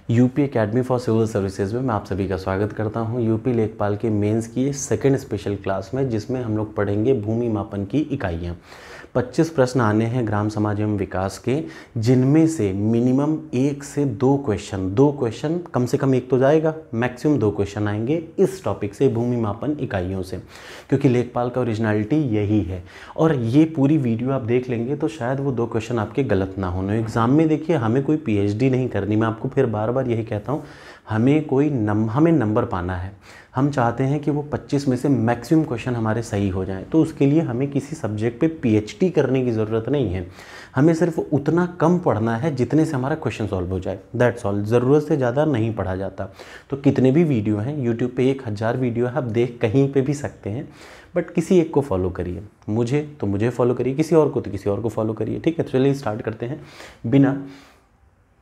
UP academy for civil services में मैं आप सभी का स्वागत करता हूं। यूपी लेखपाल के मेंस की सेकंड स्पेशल क्लास में, जिसमें हम लोग पढ़ेंगे भूमि मापन की इकाइयां। 25 प्रश्न आने हैं ग्राम समाज एवं विकास के, जिनमें से मिनिमम 1 से 2 क्वेश्चन कम से कम एक तो जाएगा, मैक्सिमम 2 क्वेश्चन आएंगे इस टॉपिक से, भूमि मापन इकाइयों से, क्योंकि लेखपाल का ओरिजिनलिटी यही है। और ये पूरी वीडियो आप देख लेंगे तो शायद वो 2 क्वेश्चन आपके गलत ना होने। एग्जाम में देखिए, हमें कोई पीएचडी नहीं करनी, मैं आपको फिर बार बार यही कहता हूँ, हमें नंबर पाना है। हम चाहते हैं कि वो 25 में से मैक्सिमम क्वेश्चन हमारे सही हो जाएं, तो उसके लिए हमें किसी सब्जेक्ट पे पीएचडी करने की ज़रूरत नहीं है। हमें सिर्फ उतना कम पढ़ना है जितने से हमारा क्वेश्चन सॉल्व हो जाए, दैट्स ऑल। ज़रूरत से ज़्यादा नहीं पढ़ा जाता। तो कितने भी वीडियो हैं यूट्यूब पे, 1000 वीडियो है, आप देख कहीं पे भी सकते हैं, बट किसी एक को फॉलो करिए। मुझे फॉलो करिए, किसी और को तो किसी और को फॉलो करिए। ठीक है, चलिए स्टार्ट करते हैं बिना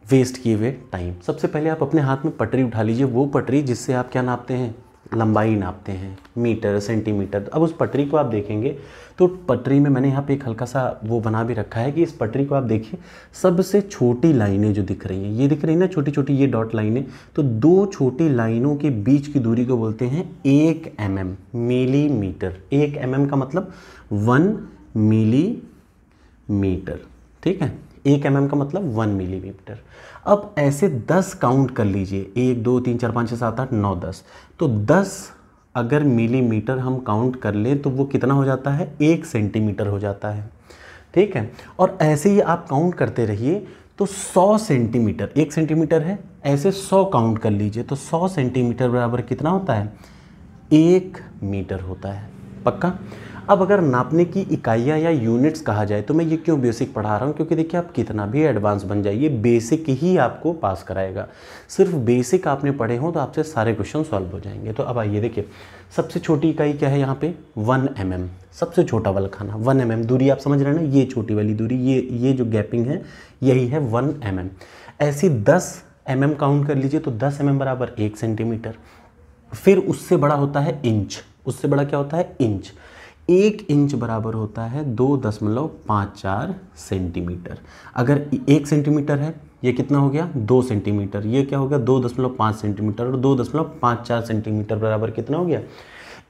वेस्ट किए हुए टाइम। सबसे पहले आप अपने हाथ में पटरी उठा लीजिए, वो पटरी जिससे आप क्या नापते हैं, लंबाई नापते हैं, मीटर सेंटीमीटर। अब उस पटरी को आप देखेंगे तो पटरी में मैंने यहाँ पे एक हल्का सा वो बना भी रखा है कि इस पटरी को आप देखिए, सबसे छोटी लाइनें जो दिख रही हैं, ये दिख रही है ना, छोटी छोटी ये डॉट लाइनें, तो 2 छोटी लाइनों के बीच की दूरी को बोलते हैं 1 mm, मिलीमीटर। 1 mm का मतलब 1 मिलीमीटर। ठीक है, 1 mm का मतलब 1 मिलीमीटर। अब ऐसे 10 काउंट कर लीजिए, 1 2 3 4 5 6 7 8 9 10, तो 10 अगर मिलीमीटर हम काउंट कर लें तो वो कितना हो जाता है, 1 सेंटीमीटर हो जाता है। ठीक है, और ऐसे ही आप काउंट करते रहिए तो 100 सेंटीमीटर, 1 सेंटीमीटर है, ऐसे 100 काउंट कर लीजिए तो 100 सेंटीमीटर बराबर कितना होता है, 1 मीटर होता है। पक्का। अब अगर नापने की इकाइयाँ या यूनिट्स कहा जाए तो मैं ये क्यों बेसिक पढ़ा रहा हूँ, क्योंकि देखिए आप कितना भी एडवांस बन जाइए, बेसिक ही आपको पास कराएगा। सिर्फ बेसिक आपने पढ़े हों तो आपसे सारे क्वेश्चन सॉल्व हो जाएंगे। तो अब आइए देखिए, सबसे छोटी इकाई क्या है यहाँ पे, 1 mm, सबसे छोटा वाला खाना 1 mm। दूरी आप समझ रहे हैं ना, ये छोटी वाली दूरी, ये जो गैपिंग है यही है 1 mm। ऐसी 10 mm काउंट कर लीजिए तो 10 mm बराबर 1 सेंटीमीटर। फिर उससे बड़ा होता है इंच, उससे बड़ा क्या होता है, इंच। 1 इंच बराबर होता है 2.54 सेंटीमीटर। अगर 1 सेंटीमीटर है, ये कितना हो गया, 2 सेंटीमीटर, ये क्या हो गया 2.5 सेंटीमीटर, और 2.54 सेंटीमीटर बराबर कितना हो गया,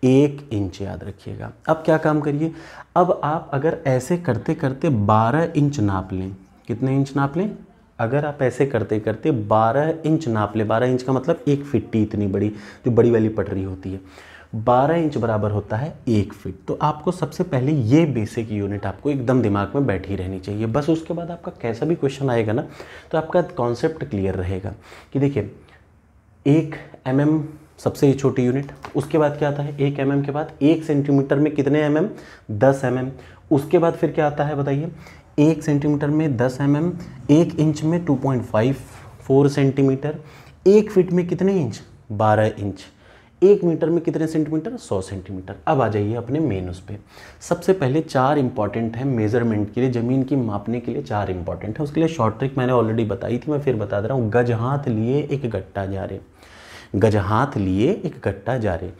1 इंच। याद रखिएगा। अब क्या काम करिए, अब आप अगर ऐसे करते करते 12 इंच नाप लें, कितने इंच नाप लें, अगर आप ऐसे करते करते 12 इंच नाप लें, 12 इंच का मतलब 1 फीट, इतनी बड़ी जो बड़ी वाली पटरी होती है, 12 इंच बराबर होता है 1 फीट। तो आपको सबसे पहले ये बेसिक यूनिट आपको एकदम दिमाग में बैठी रहनी चाहिए। बस उसके बाद आपका कैसा भी क्वेश्चन आएगा ना, तो आपका कॉन्सेप्ट क्लियर रहेगा कि देखिए 1 mm सबसे छोटी यूनिट, उसके बाद क्या आता है, 1 mm के बाद 1 सेंटीमीटर में कितने mm, 10 mm। उसके बाद फिर क्या आता है बताइए, 1 सेंटीमीटर में 10 mm, 1 इंच में 2.54 सेंटीमीटर, 1 फीट में कितने इंच, 12 इंच, 1 मीटर में कितने सेंटीमीटर, 100 सेंटीमीटर। अब आ जाइए अपने मेन उस पे। सबसे पहले 4 इंपॉर्टेंट है मेजरमेंट के लिए, ज़मीन की मापने के लिए 4 इंपॉर्टेंट है। उसके लिए शॉर्ट ट्रिक मैंने ऑलरेडी बताई थी, मैं फिर बता दे रहा हूँ। गज हाथ लिए एक गट्टा जा रे, गज हाथ लिए एक गट्टा जा रे।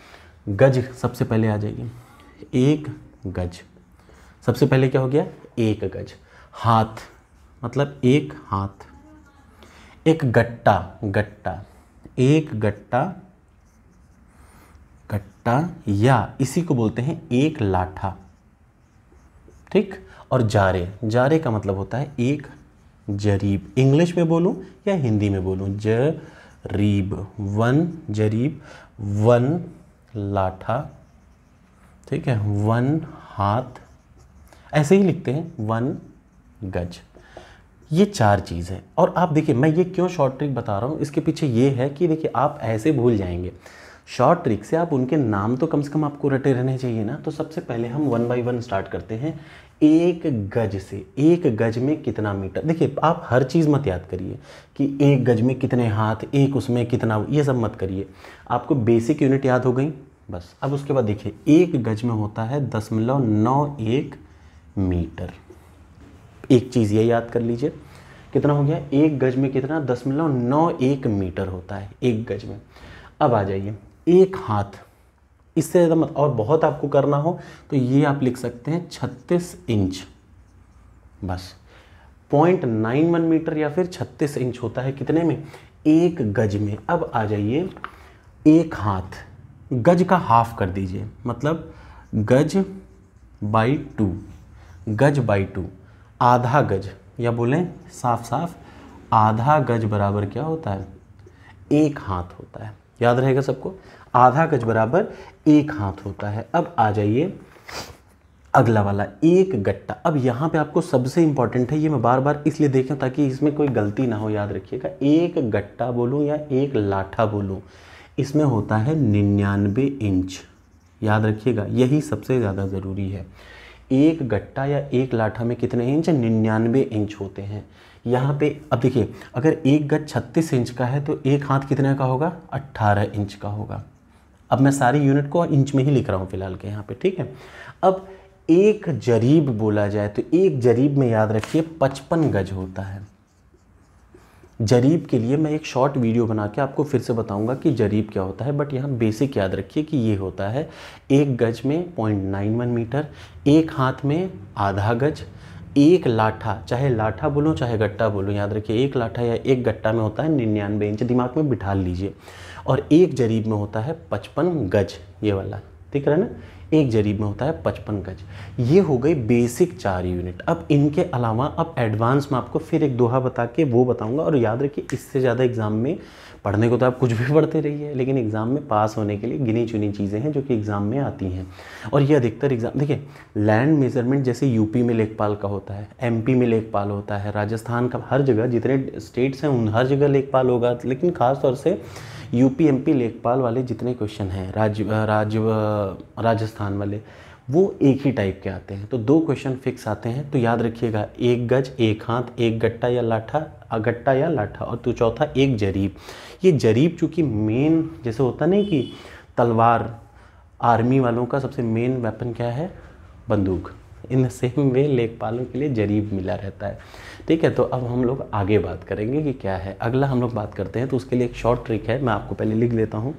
गज सबसे पहले आ जाइए, 1 गज, सबसे पहले क्या हो गया, 1 गज। हाथ मतलब 1 हाथ। एक गट्टा, गट्टा, 1 गट्टा, गट्टा, या इसी को बोलते हैं 1 लाठा। ठीक। और जारे, जारे का मतलब होता है 1 जरीब। इंग्लिश में बोलूं या हिंदी में बोलूं, जरीब, 1 जरीब, 1 लाठा। ठीक है, 1 हाथ, ऐसे ही लिखते हैं 1 गज। ये 4 चीज़ है। और आप देखिए, मैं ये क्यों शॉर्ट ट्रिक बता रहा हूँ, इसके पीछे ये है कि देखिए आप ऐसे भूल जाएंगे। शॉर्ट ट्रिक से आप उनके नाम तो कम से कम आपको रटे रहने चाहिए ना। तो सबसे पहले हम 1 बाय 1 स्टार्ट करते हैं। 1 गज से, 1 गज में कितना मीटर। देखिए आप हर चीज़ मत याद करिए कि 1 गज में कितने हाथ, 1 उसमें कितना, ये सब मत करिए। आपको बेसिक यूनिट याद हो गई बस। अब उसके बाद देखिए 1 गज में होता है 0.91 मीटर। एक चीज़ ये याद कर लीजिए, कितना हो गया, 1 गज में कितना, 0.91 मीटर होता है 1 गज में। अब आ जाइए 1 हाथ, इससे ज़्यादा मत, और बहुत आपको करना हो तो ये आप लिख सकते हैं 36 इंच बस। 0.91 मीटर या फिर 36 इंच होता है कितने में, 1 गज में। अब आ जाइए, 1 हाथ, गज का हाफ कर दीजिए, मतलब गज बाई 2, गज बाई 2, आधा गज, या बोलें साफ साफ आधा गज बराबर क्या होता है, 1 हाथ होता है। याद रहेगा सबको, आधा गज बराबर 1 हाथ होता है। अब आ जाइए अगला वाला, 1 गट्टा। अब यहाँ पे आपको सबसे इंपॉर्टेंट है, ये मैं बार बार इसलिए देखें ताकि इसमें कोई गलती ना हो, याद रखिएगा। 1 गट्टा बोलूँ या 1 लाठा बोलूँ, इसमें होता है 99 इंच। याद रखिएगा, यही सबसे ज़्यादा ज़रूरी है। 1 गट्टा या 1 लाठा में कितने इंच, 99 इंच होते हैं। यहाँ पे अब देखिए, अगर 1 गज 36 इंच का है तो 1 हाथ कितने का होगा, 18 इंच का होगा। अब मैं सारी यूनिट को इंच में ही लिख रहा हूँ फिलहाल के यहाँ पे, ठीक है। अब 1 जरीब बोला जाए तो 1 जरीब में याद रखिए 55 गज होता है। जरीब के लिए मैं एक शॉर्ट वीडियो बना के आपको फिर से बताऊंगा कि जरीब क्या होता है, बट यहाँ बेसिक याद रखिए कि ये होता है 1 गज में 0.91 मीटर, 1 हाथ में आधा गज, 1 लाठा, चाहे लाठा बोलो चाहे गट्टा बोलो, याद रखिए 1 लाठा या 1 गट्टा में होता है 99 इंच, दिमाग में बिठा लीजिए। और 1 जरीब में होता है 55 गज, ये वाला दिख रहा है ना, 1 जरीब में होता है 55 गज। ये हो गई बेसिक 4 यूनिट। अब इनके अलावा अब एडवांस में आपको फिर एक दोहा बता के वो बताऊंगा। और याद रखिए, इससे ज़्यादा एग्जाम में पढ़ने को तो आप कुछ भी पढ़ते रहिए, लेकिन एग्ज़ाम में पास होने के लिए गिनी चुनी चीज़ें हैं जो कि एग्ज़ाम में आती हैं। और ये अधिकतर एग्ज़ाम, देखिए लैंड मेजरमेंट जैसे यूपी में लेखपाल का होता है, एमपी में लेखपाल होता है, राजस्थान का, हर जगह जितने स्टेट्स हैं उन हर जगह लेखपाल होगा, लेकिन ख़ास तौर से यूपी एमपी लेखपाल वाले जितने क्वेश्चन हैं राजस्थान वाले, वो एक ही टाइप के आते हैं। तो 2 क्वेश्चन फिक्स आते हैं, तो याद रखिएगा 1 गज 1 हाथ, 1 गट्टा या लाठा, और तो चौथा 1 जरीब। ये जरीब चूँकि मेन जैसे होता नहीं कि तलवार, आर्मी वालों का सबसे मेन वेपन क्या है, बंदूक, इन सेम वे लेखपालों के लिए जरीब मिला रहता है, ठीक है। तो अब हम लोग आगे बात करेंगे कि क्या है अगला हम लोग बात करते हैं। तो उसके लिए एक शॉर्ट ट्रिक है, मैं आपको पहले लिख देता हूँ।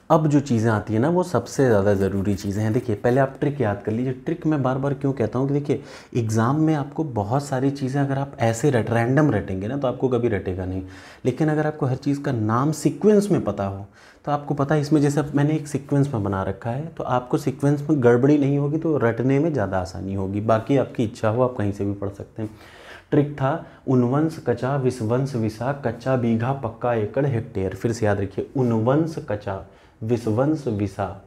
अब जो चीज़ें आती हैं ना, वो सबसे ज़्यादा ज़रूरी चीज़ें हैं। देखिए पहले आप ट्रिक याद कर लीजिए। ट्रिक मैं बार बार क्यों कहता हूँ कि देखिए एग्ज़ाम में आपको बहुत सारी चीज़ें अगर आप ऐसे रैंडम रटेंगे ना तो आपको कभी रटेगा नहीं, लेकिन अगर आपको हर चीज़ का नाम सीक्वेंस में पता हो तो आपको पता है, इसमें जैसे मैंने एक सीक्वेंस में बना रखा है तो आपको सीक्वेंस में गड़बड़ी नहीं होगी, तो रटने में ज़्यादा आसानी होगी। बाकी आपकी इच्छा हो, आप कहीं से भी पढ़ सकते हैं। ट्रिक था उनवंश कचा विषवंश विसा, कच्चा बीघा पक्का एकड़ हेक्टेयर। फिर से याद रखिए, उनवंश कचा विषवंश विसा,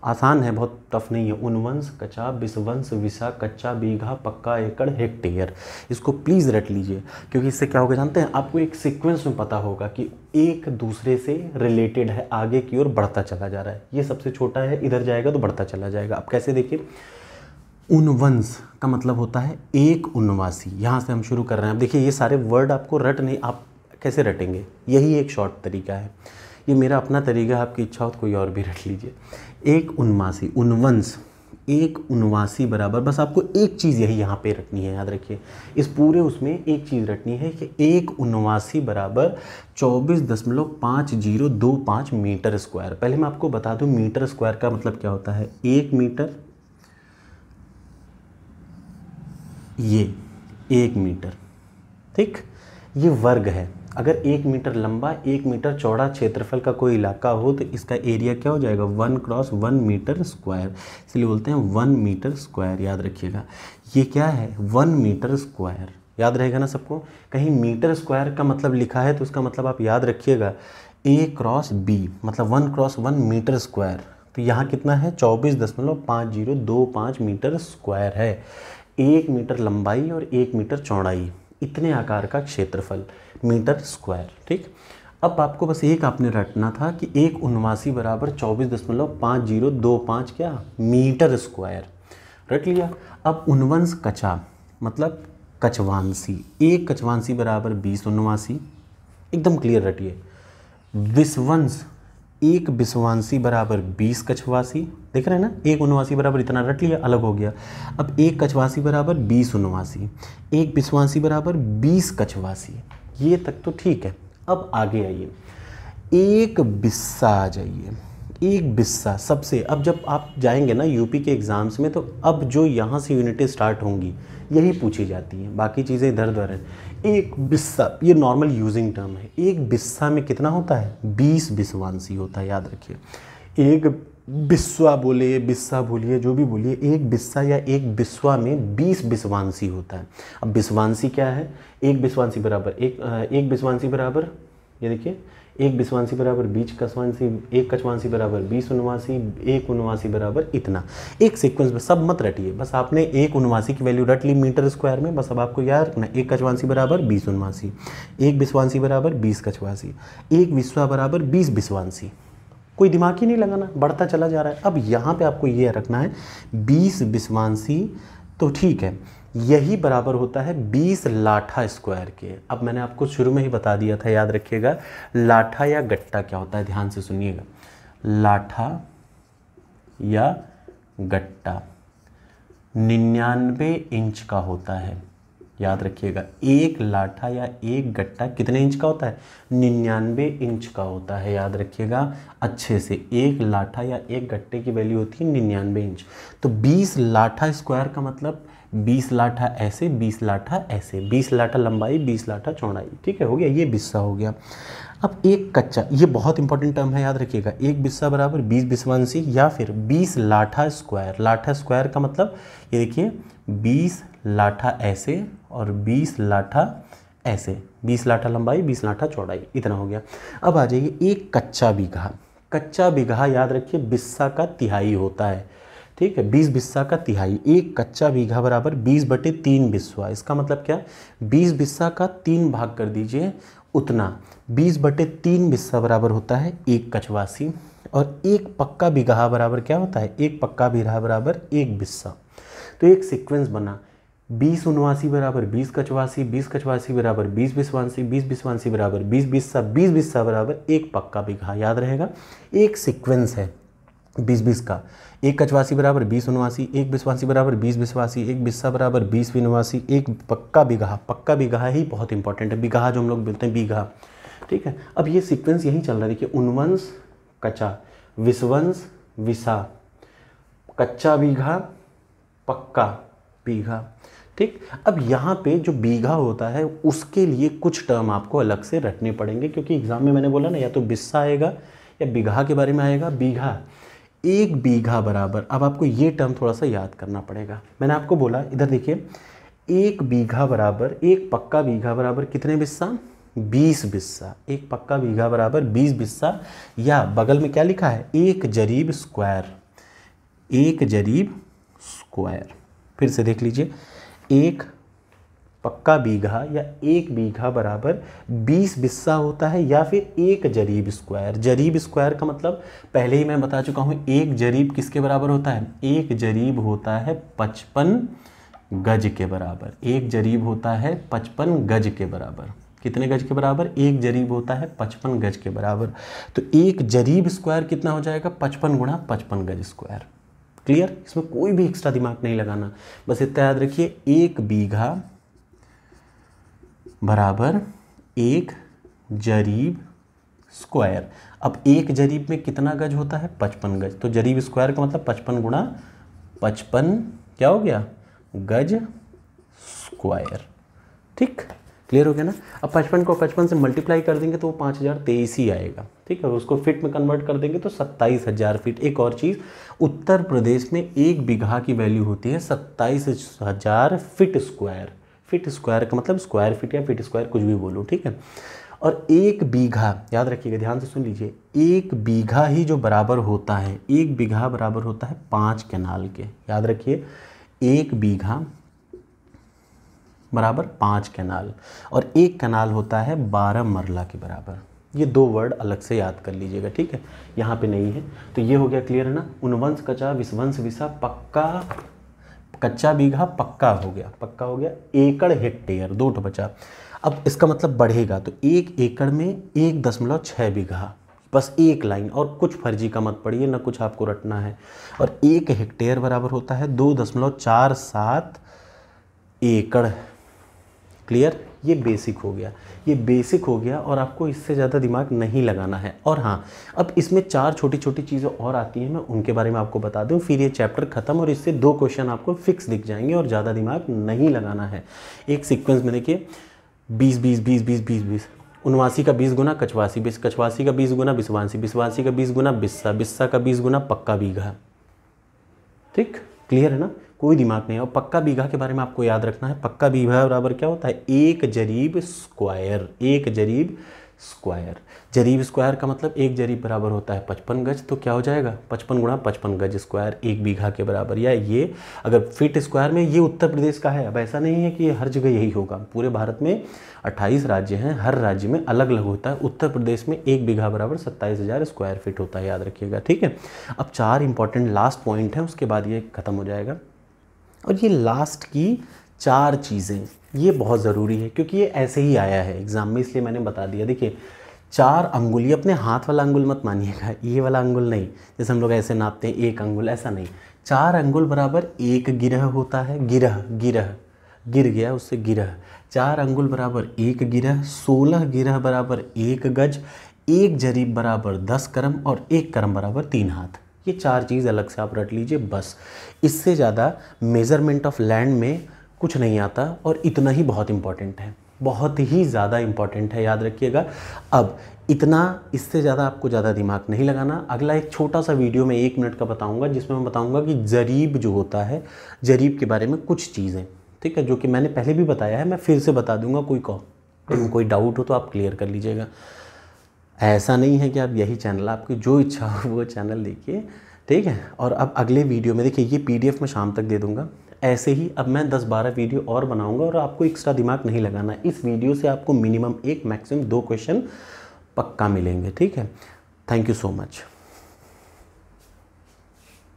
आसान है, बहुत टफ नहीं है। उनवंश कचा विषवंश विसा, कच्चा बीघा पक्का एकड़ हेक्टेयर। इसको प्लीज़ रट लीजिए, क्योंकि इससे क्या होगा जानते हैं, आपको एक सीक्वेंस में पता होगा कि एक दूसरे से रिलेटेड है, आगे की ओर बढ़ता चला जा रहा है। ये सबसे छोटा है, इधर जाएगा तो बढ़ता चला जाएगा। अब कैसे, देखिए उनवंश का मतलब होता है एक उनवासी, यहाँ से हम शुरू कर रहे हैं। अब देखिए ये सारे वर्ड आपको रट नहीं, आप कैसे रटेंगे, यही एक शॉर्ट तरीका है। ये मेरा अपना तरीका है, आपकी इच्छा हो तो कोई और भी रट लीजिए। एक उनवासी, उनवंश एक उनवासी बराबर, बस आपको एक चीज़ यही यहाँ पे रटनी है, याद रखिए इस पूरे उसमें एक चीज़ रटनी है कि एक उनवासी बराबर 24.5025 मीटर स्क्वायर। पहले मैं आपको बता दूं मीटर स्क्वायर का मतलब क्या होता है। 1 मीटर, ये 1 मीटर, ठीक, ये वर्ग है। अगर 1 मीटर लंबा 1 मीटर चौड़ा क्षेत्रफल का कोई इलाका हो तो इसका एरिया क्या हो जाएगा, 1 × 1 मीटर स्क्वायर, इसलिए बोलते हैं 1 मीटर स्क्वायर। याद रखिएगा ये क्या है, 1 मीटर स्क्वायर, याद रहेगा ना सबको। कहीं मीटर स्क्वायर का मतलब लिखा है तो उसका मतलब आप याद रखिएगा A × B, मतलब 1 × 1 मीटर स्क्वायर। तो यहाँ कितना है, 24.5025 मीटर स्क्वायर है। 1 मीटर लंबाई और 1 मीटर चौड़ाई, इतने आकार का क्षेत्रफल, मीटर स्क्वायर, ठीक। अब आपको बस एक आपने रटना था कि एक उनवासी बराबर 24.5025 क्या, मीटर स्क्वायर, रट लिया। अब उनवंश कचा मतलब कचवांसी, एक कचवांसी बराबर 20 उनवासी, एकदम क्लियर रटिए। विषवंश, एक विषवांसी बराबर 20 कछवासी, देख रहे हैं ना, एक उनवासी बराबर इतना रट लिया, अलग हो गया। अब एक कछवासी बराबर 20 उनवासी, एक विषवांसी बराबर 20 कछवासी, ये तक तो ठीक है। अब आगे आइए, एक बिस्सा आ जाइए। एक बिस्सा सबसे, अब जब आप जाएंगे ना यूपी के एग्ज़ाम्स में, तो अब जो यहाँ से यूनिटें स्टार्ट होंगी यही पूछी जाती हैं, बाकी चीज़ें इधर उधर हैं। एक बिस्सा ये नॉर्मल यूजिंग टर्म है। एक बिस्सा में कितना होता है? 20 बिस्वांसी होता है, याद रखिए। एक बिस्वा बोले, बिस्सा बोलिए, जो भी बोलिए, एक बिस्सा या एक बिस्वा में 20 बिस्वांसी होता है। अब बिस्वांसी क्या है? एक बिस्वांसी बराबर एक बिस्वांसी बराबर, ये देखिए, एक बिस्वांसी बराबर 20 कछवांसी, एक कछवांसी बराबर 20 उनवासी, एक उनवासी बराबर इतना। एक सीक्वेंस में सब मत रटिए, बस आपने एक उनवासी की वैल्यू रट ली मीटर स्क्वायर में, बस अब आपको याद रखना एक कछवांसी बराबर 20 उनवासी, एक बिस्वांसी बराबर 20 कछवासी, एक बिस्वा बराबर 20 बिस्वांसी। कोई दिमाग ही नहीं लगाना, बढ़ता चला जा रहा है। अब यहाँ पे आपको ये रखना है 20 बिस्वांसी, तो ठीक है, यही बराबर होता है 20 लाठा स्क्वायर के। अब मैंने आपको शुरू में ही बता दिया था, याद रखिएगा, लाठा या गट्टा क्या होता है, ध्यान से सुनिएगा। लाठा या गट्टा 99 इंच का होता है, याद रखिएगा। एक लाठा या एक गट्टा कितने इंच का होता है? 99 इंच का होता है, याद रखिएगा अच्छे से। एक लाठा या एक गट्टे की वैल्यू होती है 99 इंच। तो 20 लाठा स्क्वायर का मतलब 20 लाठा ऐसे, 20 लाठा ऐसे, 20 लाठा लंबाई, 20 लाठा चौड़ाई, ठीक है, हो गया, ये बिस्सा हो गया। अब एक कच्चा, ये बहुत इंपॉर्टेंट टर्म है, याद रखिएगा। एक बिस्सा बराबर 20 बिस्वांसी या फिर 20 लाठा स्क्वायर। लाठा स्क्वायर का मतलब ये देखिए 20 लाठा ऐसे और 20 लाठा ऐसे, 20 लाठा लंबाई, 20 लाठा चौड़ाई, इतना हो गया। अब आ जाइए एक कच्चा बीघा। कच्चा बीघा याद रखिए बिस्सा का तिहाई होता है, ठीक है, 20 बिस्सा का तिहाई। एक कच्चा बीघा बराबर 20/3 बिस्वा। इसका मतलब क्या? 20 बिस्सा का 3 भाग कर दीजिए, उतना 20/3 बिस्सा बराबर होता है एक कछवासी। और एक पक्का बीघा बराबर क्या होता है? एक पक्का बीघा बराबर एक बिस्सा। तो एक सीक्वेंस बना, 20 उनवासी बराबर 20 कछवासी, 20 कछवासी बराबर 20 बिस्वांसी, 20 बिस्वांसी बराबर 20 बिस्सा, 20 बिस्सा बराबर एक पक्का बीघा, याद रहेगा। एक सीक्वेंस है 20-20 का। एक कछवासी बराबर 20 उनवासी, एक बिस्वांसी बराबर 20 बिस्वासी, एक बिस्सा बराबर 20 उनवासी, एक पक्का बीघा। पक्का बीघा ही बहुत इंपॉर्टेंट है, बीघा जो हम लोग बोलते हैं बीघा, ठीक है। अब ये सीक्वेंस यही चल रहा है, देखिए, उनवंश कच्चा, विस्वंश विसा, कच्चा बीघा, पक्का बीघा, ठीक। अब यहाँ पे जो बीघा होता है उसके लिए कुछ टर्म आपको अलग से रटने पड़ेंगे, क्योंकि एग्जाम में मैंने बोला ना, या तो बिस्सा आएगा या बीघा के बारे में आएगा। बीघा, एक बीघा बराबर, अब आपको ये टर्म थोड़ा सा याद करना पड़ेगा। मैंने आपको बोला, इधर देखिए, एक बीघा बराबर, एक पक्का बीघा बराबर कितने बिस्सा? 20 बिस्सा। एक पक्का बीघा बराबर 20 बिस्सा, या बगल में क्या लिखा है? एक जरीब स्क्वायर। एक जरीब स्क्वायर, फिर से देख लीजिए, एक पक्का बीघा या एक बीघा बराबर 20 बिस्सा होता है, या फिर एक जरीब स्क्वायर। जरीब स्क्वायर का मतलब पहले ही मैं बता चुका हूँ, एक जरीब किसके बराबर होता है? एक जरीब होता है 55 गज के बराबर। एक जरीब होता है 55 गज के बराबर। कितने गज के बराबर? एक जरीब होता है 55 गज के बराबर। तो एक जरीब स्क्वायर कितना हो जाएगा? 55 गुणा 55 गज स्क्वायर। क्लियर? इसमें कोई भी एक्स्ट्रा दिमाग नहीं लगाना, बस इतना याद रखिए, एक बीघा बराबर एक जरीब स्क्वायर। अब एक जरीब में कितना गज होता है? 55 गज। तो जरीब स्क्वायर का मतलब 55 गुणा 55 क्या हो गया? गज स्क्वायर, ठीक। क्लियर हो गया ना? अब 55 को 55 से मल्टीप्लाई कर देंगे तो वो 5023 ही आएगा, ठीक है। और उसको फिट में कन्वर्ट कर देंगे तो 27,000 फीट। एक और चीज़, उत्तर प्रदेश में एक बीघा की वैल्यू होती है 27,000 फीट स्क्वायर। फीट स्क्वायर का मतलब स्क्वायर फीट या फीट स्क्वायर, कुछ भी बोलो, ठीक है। और एक बीघा, याद रखिएगा, ध्यान से सुन लीजिए, एक बीघा ही जो बराबर होता है, एक बीघा बराबर होता है 5 कैनाल के। याद रखिए, एक बीघा बराबर 5 कैनाल, और एक कैनाल होता है 12 मरला के बराबर। ये दो वर्ड अलग से याद कर लीजिएगा, ठीक है, यहाँ पे नहीं है। तो ये हो गया, क्लियर है ना? उनवंश कच्चा, विस्वंश विसा, पक्का, कच्चा बीघा पक्का हो गया, पक्का हो गया। एकड़ हेक्टेयर, 2 बचा। अब इसका मतलब बढ़ेगा, तो 1 एकड़ में 1.6 बीघा, बस एक लाइन, और कुछ फर्जी का मत पढ़िए, ना कुछ आपको रटना है। और 1 हेक्टेयर बराबर होता है 2.47 एकड़। क्लियर? ये बेसिक हो गया, ये बेसिक हो गया और आपको इससे ज़्यादा दिमाग नहीं लगाना है। और हाँ, अब इसमें 4 छोटी छोटी चीज़ें और आती हैं, मैं उनके बारे में आपको बता दूं, फिर ये चैप्टर ख़त्म और इससे 2 क्वेश्चन आपको फिक्स दिख जाएंगे और ज़्यादा दिमाग नहीं लगाना है। एक सीक्वेंस में देखिए 20 20 20 20 20 20, 79 का 20 गुना कचवासी, कचवासी का 20 गुना बिस्वासी, बिस्वासी का 20 गुना बिस्सा, बिस्सा का 20 गुना पक्का बीघा। ठीक, क्लियर है ना, कोई दिमाग नहीं है। और पक्का बीघा के बारे में आपको याद रखना है, पक्का बीघा बराबर क्या होता है, 1 जरीब स्क्वायर, 1 जरीब स्क्वायर। जरीब स्क्वायर का मतलब 1 जरीब बराबर होता है 55 गज, तो क्या हो जाएगा 55 गुणा 55 गज स्क्वायर 1 बीघा के बराबर। या ये अगर फीट स्क्वायर में, ये उत्तर प्रदेश का है, अब ऐसा नहीं है कि ये हर जगह यही होगा, पूरे भारत में 28 राज्य हैं, हर राज्य में अलग अलग होता है। उत्तर प्रदेश में 1 बीघा बराबर 27,000 स्क्वायर फीट होता है, याद रखिएगा, ठीक है। अब 4 इंपॉर्टेंट लास्ट पॉइंट हैं, उसके बाद ये खत्म हो जाएगा। और ये लास्ट की 4 चीज़ें, ये बहुत ज़रूरी है क्योंकि ये ऐसे ही आया है एग्ज़ाम में, इसलिए मैंने बता दिया। देखिए 4 अंगुल, ये अपने हाथ वाला अंगुल मत मानिएगा, ये वाला अंगुल नहीं, जैसे हम लोग ऐसे नापते हैं 1 अंगुल, ऐसा नहीं। 4 अंगुल बराबर 1 गिरह होता है, गिरह, गिरह, गिर गया उससे गिरह। 4 अंगुल बराबर 1 गिरह, 16 गिरह बराबर 1 गज, 1 जरीब बराबर 10 करम और 1 करम बराबर 3 हाथ। ये 4 चीज़ अलग से आप रट लीजिए बस। इससे ज़्यादा मेज़रमेंट ऑफ लैंड में कुछ नहीं आता और इतना ही बहुत इंपॉर्टेंट है, बहुत ही ज़्यादा इंपॉर्टेंट है, याद रखिएगा। अब इतना, इससे ज़्यादा आपको ज़्यादा दिमाग नहीं लगाना। अगला एक छोटा सा वीडियो में 1 मिनट का बताऊंगा, जिसमें मैं बताऊंगा कि जरीब जो होता है, जरीब के बारे में कुछ चीज़ें, ठीक है, जो कि मैंने पहले भी बताया है, मैं फिर से बता दूंगा। कोई डाउट हो तो आप क्लियर कर लीजिएगा। ऐसा नहीं है कि आप यही चैनल, आपकी जो इच्छा हो वो चैनल देखिए, ठीक है। और अब अगले वीडियो में देखिए, ये PDF मैं शाम तक दे दूंगा। ऐसे ही अब मैं 10-12 वीडियो और बनाऊंगा और आपको एक्स्ट्रा दिमाग नहीं लगाना। इस वीडियो से आपको मिनिमम 1 मैक्सिमम 2 क्वेश्चन पक्का मिलेंगे, ठीक है। Thank you so much.